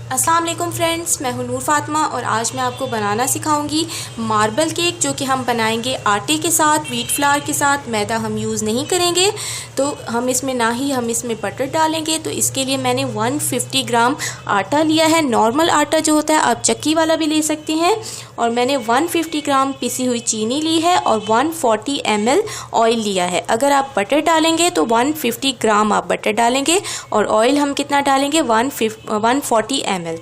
अस्सलाम वालेकुम फ्रेंड्स, मैं हूं नूर फातिमा और आज मैं आपको बनाना सिखाऊंगी मार्बल केक, जो कि हम बनाएंगे आटे के साथ, व्हीट फ्लावर के साथ। मैदा हम यूज़ नहीं करेंगे, तो हम इसमें हम इसमें बटर डालेंगे। तो इसके लिए मैंने 150 ग्राम आटा लिया है। नॉर्मल आटा जो होता है, आप चक्की वाला भी ले सकते हैं। और मैंने 150 ग्राम पिसी हुई चीनी ली है और 140 ml ऑयल लिया है। अगर आप बटर डालेंगे तो 150 ग्राम आप बटर डालेंगे और ऑयल हम कितना डालेंगे, 140 ml।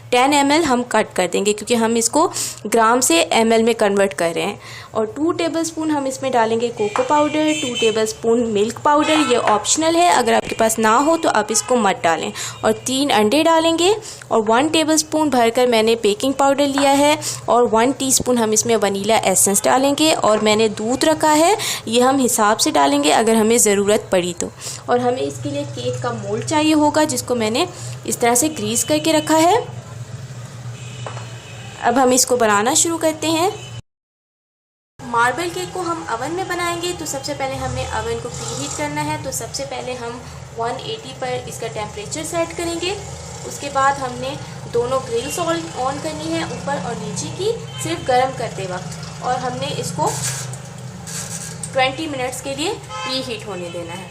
10 ml हम कट कर देंगे क्योंकि हम इसको ग्राम से ml में कन्वर्ट कर रहे हैं। और 2 टेबलस्पून हम इसमें डालेंगे cocoa powder, 2 tablespoon milk powder. ये ऑप्शनल है, अगर आपके पास ना हो तो आप इसको मत डालें। और 3 अंडे डालेंगे और 1 टेबलस्पून भरकर मैंने बेकिंग पाउडर लिया है और 1 टीस्पून हम इसमें वनीला एसेंस डालेंगे। और मैंने दूध रखा है, ये हम हिसाब से डालेंगे अगर हमें ज़रूरत पड़ी तो। और हमें इसके लिए केक का मोल्ड चाहिए होगा, जिसको मैंने इस तरह से ग्रीस करके रखा है। अब हम इसको बनाना शुरू करते हैं। मार्बल केक को हम अवन में बनाएंगे, तो सबसे पहले हमें अवन को प्रीहीट करना है। तो सबसे पहले हम 180 पर इसका टेम्परेचर सेट करेंगे। उसके बाद हमने दोनों ग्रिल्स ऑन करनी है, ऊपर और नीचे की, सिर्फ गर्म करते वक्त। और हमने इसको 20 मिनट्स के लिए प्रीहीट होने देना है।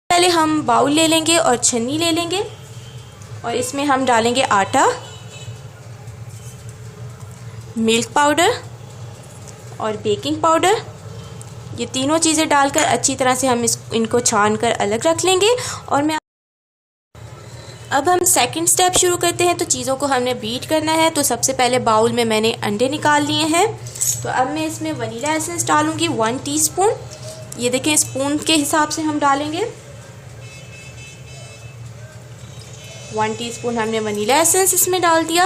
पहले हम बाउल ले लेंगे और छन्नी ले लेंगे और इसमें हम डालेंगे आटा, मिल्क पाउडर और बेकिंग पाउडर। ये तीनों चीज़ें डालकर अच्छी तरह से हम इनको छान कर अलग रख लेंगे। और अब हम सेकंड स्टेप शुरू करते हैं। तो चीज़ों को हमने बीट करना है। तो सबसे पहले बाउल में मैंने अंडे निकाल लिए हैं। तो अब मैं इसमें वनीला एसेंस डालूंगी 1 टीस्पून। ये देखें, स्पून के हिसाब से हम डालेंगे। 1 टीस्पून हमने वनीला एसेंस इसमें डाल दिया।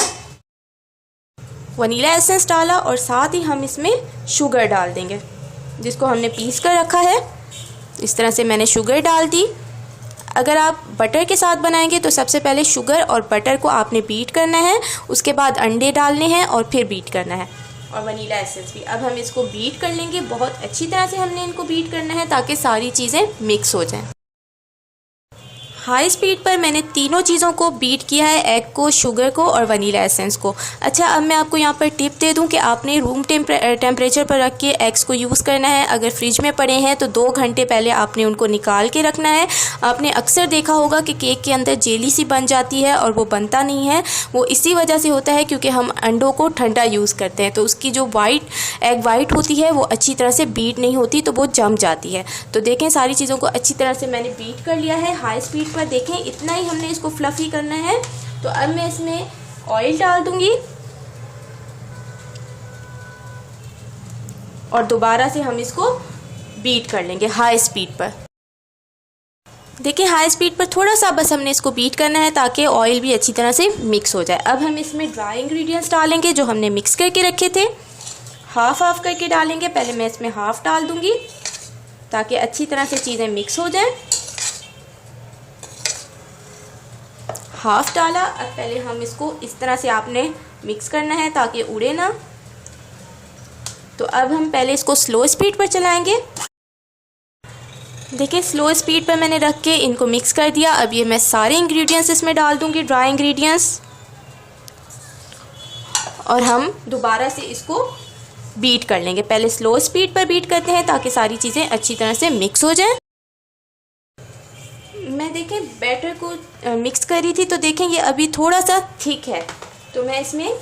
वनीला एसेंस डाला और साथ ही हम इसमें शुगर डाल देंगे, जिसको हमने पीस कर रखा है। इस तरह से मैंने शुगर डाल दी। अगर आप बटर के साथ बनाएंगे तो सबसे पहले शुगर और बटर को आपने बीट करना है, उसके बाद अंडे डालने हैं और फिर बीट करना है, और वनीला एसेंस भी। अब हम इसको बीट कर लेंगे। बहुत अच्छी तरह से हमने इनको बीट करना है ताकि सारी चीज़ें मिक्स हो जाएं। हाई स्पीड पर मैंने तीनों चीज़ों को बीट किया है, एग को, शुगर को और वनीला एसेंस को। अच्छा, अब मैं आपको यहाँ पर टिप दे दूँ कि आपने रूम टेम्परेचर पर रख के एग्स को यूज़ करना है। अगर फ्रिज में पड़े हैं तो 2 घंटे पहले आपने उनको निकाल के रखना है। आपने अक्सर देखा होगा कि केक के अंदर जेली सी बन जाती है और वो बनता नहीं है। वो इसी वजह से होता है क्योंकि हम अंडों को ठंडा यूज़ करते हैं, तो उसकी जो एग वाइट होती है वो अच्छी तरह से बीट नहीं होती, तो वो जम जाती है। तो देखें, सारी चीज़ों को अच्छी तरह से मैंने बीट कर लिया है हाई स्पीड पर। देखें, इतना ही हमने इसको फ्लफी करना है। तो अब मैं इसमें ऑयल डाल दूंगी और दोबारा से हम इसको बीट कर लेंगे हाई स्पीड पर। देखिए, हाई स्पीड पर थोड़ा सा बस हमने इसको बीट करना है ताकि ऑयल भी अच्छी तरह से मिक्स हो जाए। अब हम इसमें ड्राई इंग्रेडिएंट्स डालेंगे जो हमने मिक्स करके रखे थे। हाफ हाफ करके डालेंगे। पहले मैं इसमें हाफ डाल दूंगी ताकि अच्छी तरह से चीज़ें मिक्स हो जाएं। हाफ डाला। अब पहले हम इसको इस तरह से आपने मिक्स करना है ताकि उड़े ना। तो अब हम पहले इसको स्लो स्पीड पर चलाएंगे। देखिए, स्लो स्पीड पर मैंने रख के इनको मिक्स कर दिया। अब ये मैं सारे इंग्रेडिएंट्स इसमें डाल दूंगी, ड्राई इंग्रेडिएंट्स, और हम दोबारा से इसको बीट कर लेंगे। पहले स्लो स्पीड पर बीट करते हैं ताकि सारी चीज़ें अच्छी तरह से मिक्स हो जाएं। मैं देखें बैटर को मिक्स करी थी, तो देखें ये अभी थोड़ा सा थिक है। तो मैं इसमें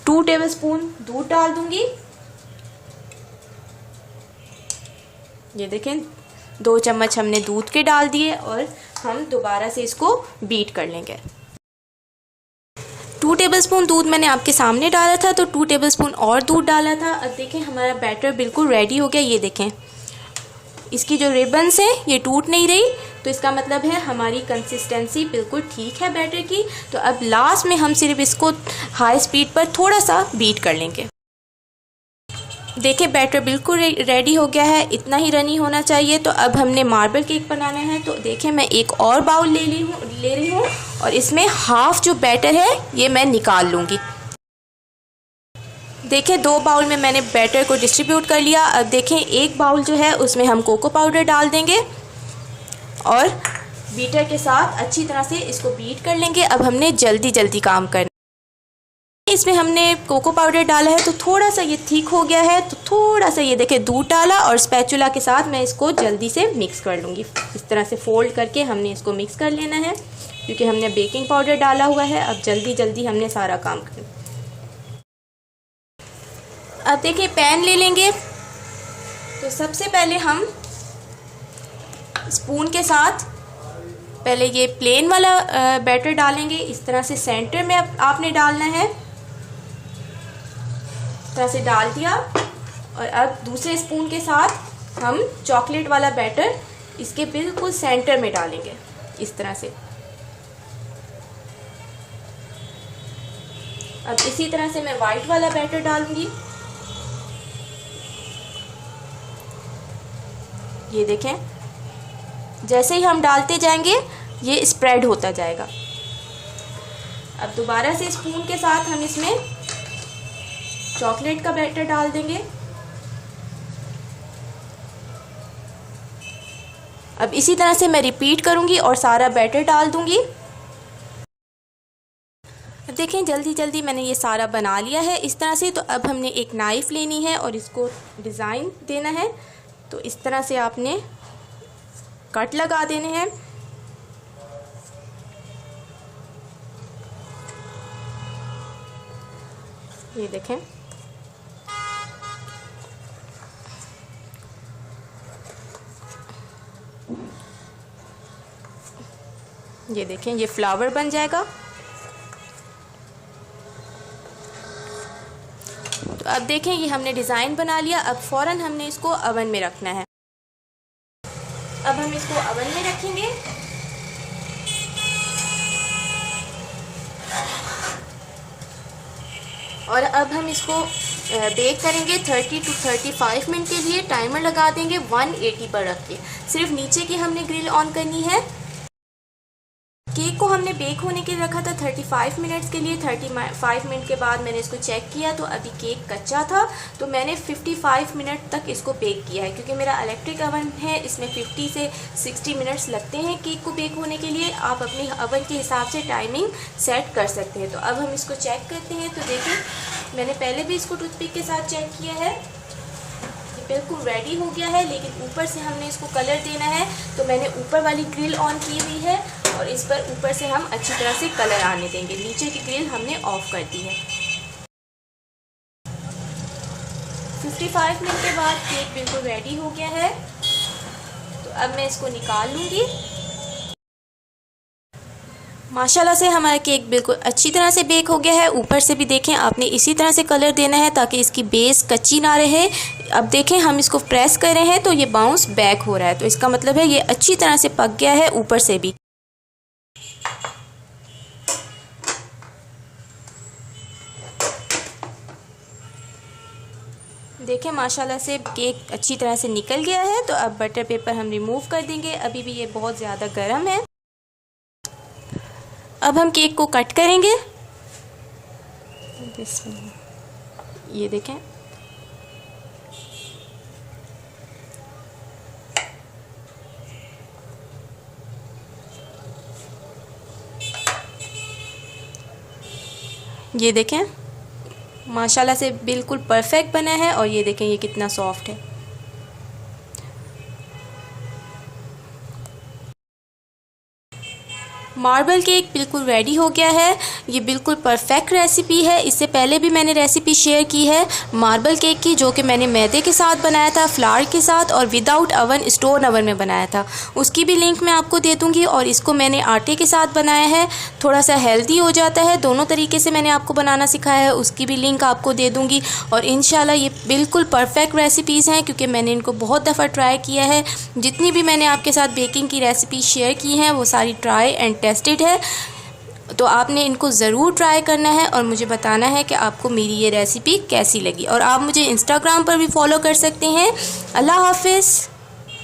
2 टेबलस्पून दूध डाल दूंगी। ये देखें, 2 चम्मच हमने दूध के डाल दिए और हम दोबारा से इसको बीट कर लेंगे। 2 टेबलस्पून दूध मैंने आपके सामने डाला था, तो 2 टेबलस्पून और दूध डाला था। अब देखें, हमारा बैटर बिल्कुल रेडी हो गया। ये देखें, इसकी जो रिबन्स हैं ये टूट नहीं रही, तो इसका मतलब है हमारी कंसिस्टेंसी बिल्कुल ठीक है बैटर की। तो अब लास्ट में हम सिर्फ इसको हाई स्पीड पर थोड़ा सा बीट कर लेंगे। देखिए, बैटर बिल्कुल रेडी हो गया है, इतना ही रनी होना चाहिए। तो अब हमने मार्बल केक बनाना है। तो देखें, मैं एक और बाउल ले रही हूँ और इसमें हाफ जो बैटर है ये मैं निकाल लूँगी। देखिए, 2 बाउल में मैंने बैटर को डिस्ट्रीब्यूट कर लिया। अब देखें, एक बाउल जो है उसमें हम कोको पाउडर डाल देंगे और बीटर के साथ अच्छी तरह से इसको बीट कर लेंगे। अब हमने जल्दी जल्दी काम करना। इसमें हमने कोको पाउडर डाला है तो थोड़ा सा ये थिक हो गया है, तो थोड़ा सा ये देखें दूध डाला और स्पैचुला के साथ मैं इसको जल्दी से मिक्स कर लूँगी। इस तरह से फोल्ड करके हमने इसको मिक्स कर लेना है, क्योंकि हमने बेकिंग पाउडर डाला हुआ है। अब जल्दी जल्दी हमने सारा काम करना। अब देखिए पैन ले लेंगे, तो सबसे पहले हम स्पून के साथ पहले ये प्लेन वाला बैटर डालेंगे। इस तरह से सेंटर में आपने डालना है, इस तरह से डाल दिया। और अब दूसरे स्पून के साथ हम चॉकलेट वाला बैटर इसके बिल्कुल सेंटर में डालेंगे, इस तरह से। अब इसी तरह से मैं वाइट वाला बैटर डालूंगी। ये देखें, जैसे ही हम डालते जाएंगे ये स्प्रेड होता जाएगा। अब दोबारा से स्पून के साथ हम इसमें चॉकलेट का बैटर डाल देंगे। अब इसी तरह से मैं रिपीट करूंगी और सारा बैटर डाल दूंगी। अब देखें जल्दी जल्दी मैंने ये सारा बना लिया है इस तरह से। तो अब हमने एक नाइफ़ लेनी है और इसको डिज़ाइन देना है। तो इस तरह से आपने कट लगा देने हैं। ये देखें, ये देखें, ये फ्लावर बन जाएगा। तो अब देखें ये हमने डिज़ाइन बना लिया। अब फ़ौरन हमने इसको ओवन में रखना है। अब हम इसको ओवन में रखेंगे। और अब हम इसको बेक करेंगे 30 to 35 मिनट के लिए। टाइमर लगा देंगे 180 पर रख के। सिर्फ नीचे की हमने ग्रिल ऑन करनी है। केक को हमने बेक होने के लिए रखा था 35 मिनट्स के लिए। 35 मिनट के बाद मैंने इसको चेक किया तो अभी केक कच्चा था, तो मैंने 55 मिनट तक इसको बेक किया है। क्योंकि मेरा इलेक्ट्रिक ओवन है, इसमें 50 से 60 मिनट्स लगते हैं केक को बेक होने के लिए। आप अपने ओवन के हिसाब से टाइमिंग सेट कर सकते हैं। तो अब हम इसको चेक करते हैं। तो देखिए, मैंने पहले भी इसको टूथपिक के साथ चेक किया है, ये बिल्कुल रेडी हो गया है। लेकिन ऊपर से हमने इसको कलर देना है, तो मैंने ऊपर वाली ग्रिल ऑन की हुई है और इस पर ऊपर से हम अच्छी तरह से कलर आने देंगे। नीचे की ग्रिल हमने ऑफ कर दी है। 55 मिनट के बाद केक बिल्कुल रेडी हो गया है। तो अब मैं इसको निकाल लूँगी। माशाल्लाह से हमारा केक बिल्कुल अच्छी तरह से बेक हो गया है। ऊपर से भी देखें, आपने इसी तरह से कलर देना है ताकि इसकी बेस कच्ची ना रहे। अब देखें, हम इसको प्रेस कर रहे हैं तो ये बाउंस बैक हो रहा है, तो इसका मतलब है ये अच्छी तरह से पक गया है ऊपर से भी। देखें माशाल्लाह से केक अच्छी तरह से निकल गया है। तो अब बटर पेपर हम रिमूव कर देंगे। अभी भी ये बहुत ज़्यादा गर्म है। अब हम केक को कट करेंगे। ये देखें, ये देखें माशाल्लाह से बिल्कुल परफेक्ट बना है। और ये देखें ये कितना सॉफ्ट है। मार्बल केक बिल्कुल रेडी हो गया है। ये बिल्कुल परफेक्ट रेसिपी है। इससे पहले भी मैंने रेसिपी शेयर की है मार्बल केक की, जो कि मैंने मैदे के साथ बनाया था, फ्लावर के साथ और विदाउट ओवन, स्टोन ओवन में बनाया था। उसकी भी लिंक मैं आपको दे दूँगी। और इसको मैंने आटे के साथ बनाया है, थोड़ा सा हेल्दी हो जाता है। दोनों तरीके से मैंने आपको बनाना सिखाया है, उसकी भी लिंक आपको दे दूँगी। और इंशाल्लाह ये बिल्कुल परफेक्ट रेसिपीज़ हैं, क्योंकि मैंने इनको बहुत दफ़ा ट्राई किया है। जितनी भी मैंने आपके साथ बेकिंग की रेसिपी शेयर की हैं वो सारी ट्राई एंड टेस्टेड है। तो आपने इनको ज़रूर ट्राई करना है और मुझे बताना है कि आपको मेरी ये रेसिपी कैसी लगी। और आप मुझे इंस्टाग्राम पर भी फॉलो कर सकते हैं। अल्लाह हाफ़िज़।